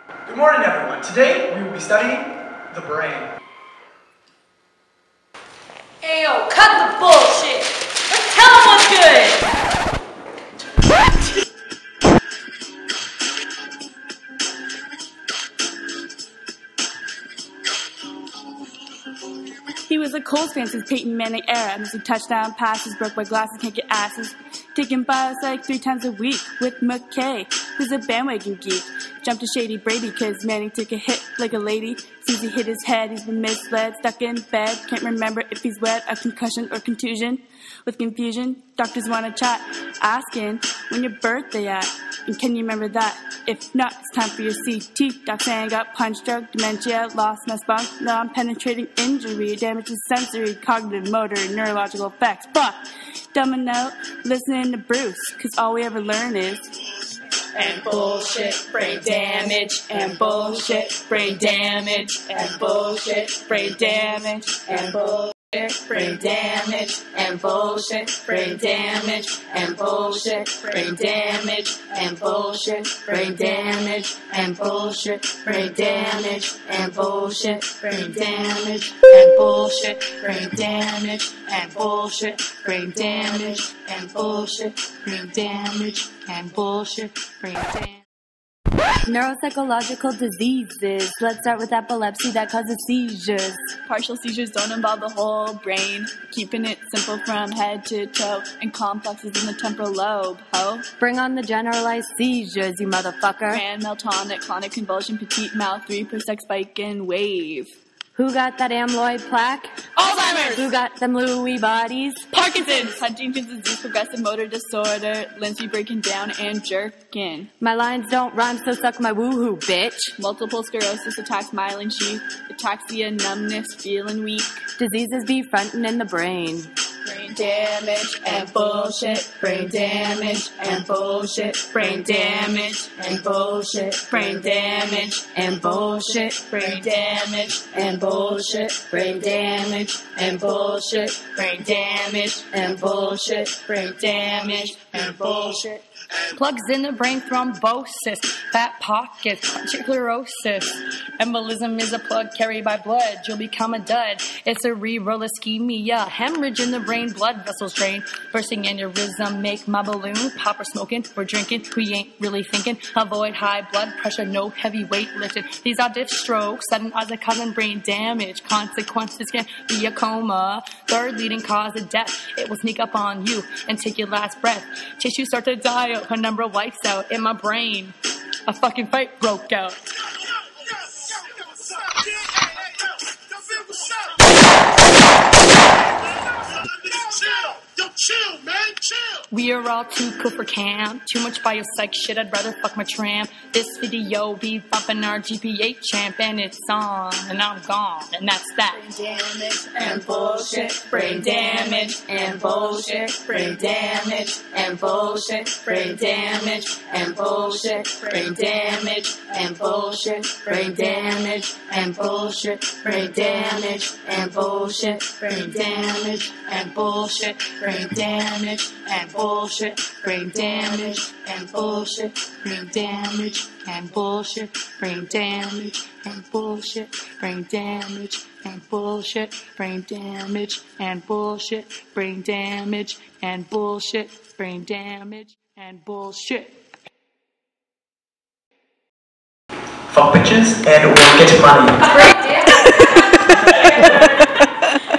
Good morning, everyone. Today, we will be studying the brain. Ayo, cut the bullshit! Let's tell them what's good! He was a Colts fan since Peyton Manning era. Missing touchdown passes, broke my glasses, can't get asses. Taking bios like 3 times a week with McKay, who's a bandwagon geek. Jumped to Shady Brady cause Manning took a hit like a lady. Since he hit his head, he's been misled, stuck in bed. Can't remember if he's wet, a concussion or contusion. With confusion, doctors want to chat, asking when your birthday at, and can you remember that? If not, it's time for your CT. Doc saying I got punch drunk, dementia, lost my spunk, non-penetrating injury, damage to sensory, cognitive, motor, and neurological effects. Fuck! Dumbing out, listening to Bruce, cause all we ever learn is And bullshit, brain damage, and bullshit, brain damage, and bullshit, brain damage, and bullshit, brain damage, and bullshit, brain damage, and bullshit, brain damage, and bullshit, brain damage, and bullshit, brain damage, and bullshit, brain damage, and bullshit, brain damage, and bullshit, brain damage, and bullshit, brain damage, and bullshit, brain damage. neuropsychological diseases. Let's start with epilepsy that causes seizures. Partial seizures don't involve the whole brain, keeping it simple from head to toe, and complexes in the temporal lobe, ho. Bring on the generalized seizures, you motherfucker. Grand, meltonic, clonic convulsion, petite mouth, 3 per sec spike and wave. Who got that amyloid plaque? Alzheimer's! Who got them Lewy bodies? Parkinson's! Huntington's disease, progressive motor disorder, Lindsay breaking down and jerking. My lines don't rhyme, so suck my woohoo, bitch. Multiple sclerosis attacks myelin sheath, ataxia, numbness, feeling weak. Diseases be frontin' in the brain. Brain damage and bullshit, brain damage and bullshit, brain damage and bullshit, brain damage and bullshit, brain damage and bullshit, brain damage and bullshit, brain damage and bullshit, brain damage and bullshit. Plugs in the brain, thrombosis, fat pockets, sclerosis. Embolism is a plug carried by blood. You'll become a dud. It's cerebral ischemia, hemorrhage in the brain, blood vessels drain, bursting aneurysm, make my balloon pop. Or smoking, we're drinking, we ain't really thinking. Avoid high blood pressure, no heavy weight lifted. These are diff strokes, sudden onset causing brain damage. Consequences can be a coma. Third leading cause of death. It will sneak up on you and take your last breath. Tissues start to die out, penumbra wipes out in my brain. A fucking fight broke out. Chill, man, chill. We are all too cool for camp. Too much biopsych shit, I'd rather fuck my tramp. This video be bumping our GPA champ, and it's on, and I'm gone, and that's that. Brain damage and bullshit, brain damage and bullshit, brain damage and bullshit, brain damage and bullshit, brain damage and bullshit, brain damage and bullshit, brain damage and bullshit, brain damage and bullshit, brain damage and bullshit, brain damage and bullshit, brain damage and bullshit, brain damage and bullshit, brain damage and bullshit, brain damage and bullshit, brain damage and bullshit, brain damage and bullshit. Fuck bitches and we'll get money.